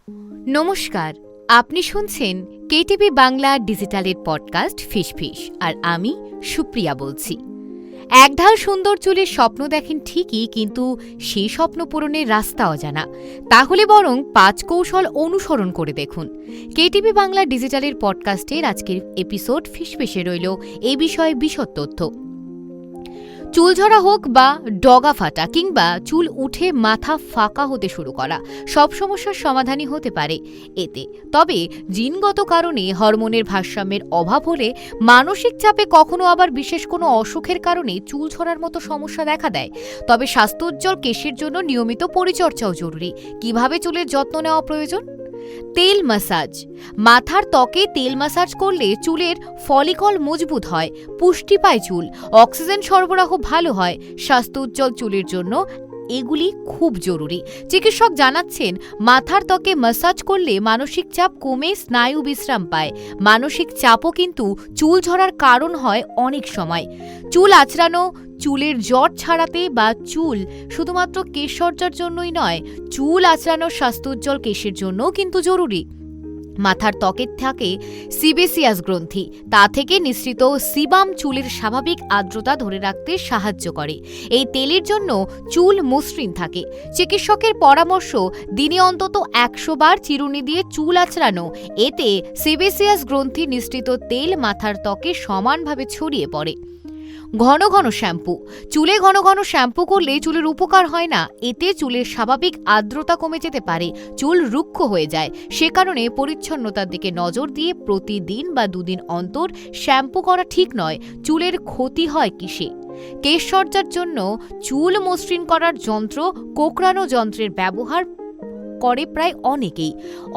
নমস্কার, আপনি শুনছেন কেটিভি বাংলা ডিজিটালের পডকাস্ট ফিসফিস, আর আমি সুপ্রিয়া বলছি। একঢাল সুন্দর চুলের স্বপ্ন দেখেন ঠিকই, কিন্তু সেই স্বপ্ন পূরণের রাস্তা অজানা। তাহলে বরং ৫ কৌশল অনুসরণ করে দেখুন। কেটিভি বাংলা ডিজিটালের পডকাস্টের আজকের এপিসোড ফিসফিসে রইল এই বিষয়ে বিশদ তথ্য। চুল ঝরা হোক বা ডগা ফাটা কিংবা চুল উঠে মাথা ফাঁকা হতে শুরু করা, সব সমস্যার সমাধানই হতে পারে এতে। তবে জিনগত কারণে হরমোনের ভারসাম্যের অভাব হলে, মানসিক চাপে, কখনো আবার বিশেষ কোনো অসুখের কারণে চুল ঝরার মতো সমস্যা দেখা দেয়। তবে স্বাস্থ্যোজ্জ্বল কেশের জন্য নিয়মিত পরিচর্যাও জরুরি। কিভাবে চুলের যত্ন নেওয়া প্রয়োজন? তেল ম্যাসাজ। মাথার ত্বকে তেল ম্যাসাজ করলে চুলের ফলিকল মজবুত হয়, পুষ্টি পায় চুল, অক্সিজেন সরবরাহ ভালো হয়। স্বাস্থ্যোজ্জ্বল চুলের জন্য এগুলি খুব জরুরি। চিকিৎসক জানাচ্ছেন, মাথার ত্বকে ম্যাসাজ করলে মানসিক চাপ কমে স্নায়ু বিশ্রাম পায়। মানসিক চাপও কিন্তু চুল ঝরার কারণ হয় অনেক সময়। চুল আঁচড়ানো, চুলের জট ছাড়াতে বা চুল শুধুমাত্র কেশসজ্জার জন্যই নয়, চুল আঁচড়ানো স্বাস্থ্যোজ্জ্বল কেশের জন্যও কিন্তু জরুরি। মাথার ত্বকে থাকে সিবেসিয়াস গ্রন্থি, তা থেকে নিঃসৃত সিবাম চুলের স্বাভাবিক আর্দ্রতা ধরে রাখতে সাহায্য করে। এই তেলের জন্য চুল মসৃণ থাকে। চিকিৎসকের পরামর্শ, দিনে অন্তত ১০০ বার চিরুনি দিয়ে চুল আঁচড়ানো। এতে সিবেসিয়াস গ্রন্থি নিঃসৃত তেল মাথার ত্বকে সমানভাবে ছড়িয়ে পড়ে। ঘন ঘন শ্যাম্পু। চুলে ঘন ঘন শ্যাম্পু করলে চুলের উপকার হয় না, এতে চুলের স্বাভাবিক আর্দ্রতা কমে যেতে পারে, চুল রুক্ষ হয়ে যায়। সে কারণে পরিচ্ছন্নতার দিকে নজর দিয়ে প্রতিদিন বা ২ দিন অন্তর শ্যাম্পু করা ঠিক নয়। চুলের ক্ষতি হয় কিসে? কেশসজ্জার জন্য চুল মসৃণ করার যন্ত্র, কোঁকড়ানো যন্ত্রের ব্যবহার করে প্রায়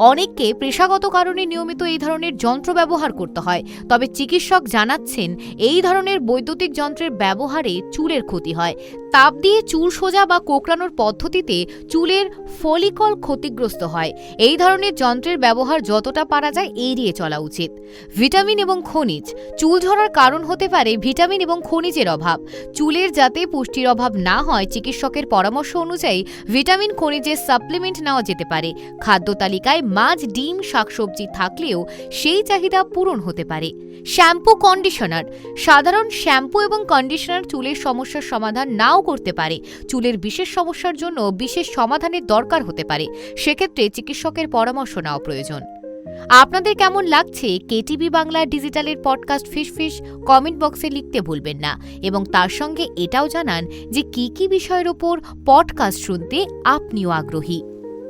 অনেককে পেশাগত কারণে নিয়মিত এই ধরনের যন্ত্র ব্যবহার করতে হয়। তবে চিকিৎসক জানাচ্ছেন, এই ধরনের বৈদ্যুতিক যন্ত্রের ব্যবহারে চুলের ক্ষতি হয়। তাপ দিয়ে চুল সোজা বা কোঁকড়ানোর পদ্ধতিতে চুলের ফলিকল ক্ষতিগ্রস্ত হয়। এই ধরনের যন্ত্রের ব্যবহার যতটা পারা যায় এড়িয়ে চলা উচিত। ভিটামিন এবং খনিজ। চুল ঝরার কারণ হতে পারে ভিটামিন এবং খনিজের অভাব। চুলের যাতে পুষ্টির অভাব না হয়, চিকিৎসকের পরামর্শ অনুযায়ী ভিটামিন খনিজের সাপ্লিমেন্ট নেওয়া যেতে পারে। খাদ্য তালিকায় মাছ, ডিম, শাকসবজি থাকলেও সেই চাহিদা পূরণ হতে পারে। Shampoo, conditioner. সাধারণ শ্যাম্পু এবং কন্ডিশনার চুলের সমস্যার সমাধান নাও করতে পারে। চুলের বিশেষ সমস্যার জন্য বিশেষ সমাধানের দরকার হতে পারে। সেক্ষেত্রে চিকিৎসকের পরামর্শ নেওয়া প্রয়োজন। আপনাদের কেমন লাগছে কেটিভি বাংলা ডিজিটালের পডকাস্ট ফিসফিস? কমেন্ট বক্সে লিখতে ভুলবেন না, এবং তার সঙ্গে এটাও জানান যে কি কি বিষয়ের ওপর পডকাস্ট শুনতে আপনিও আগ্রহী।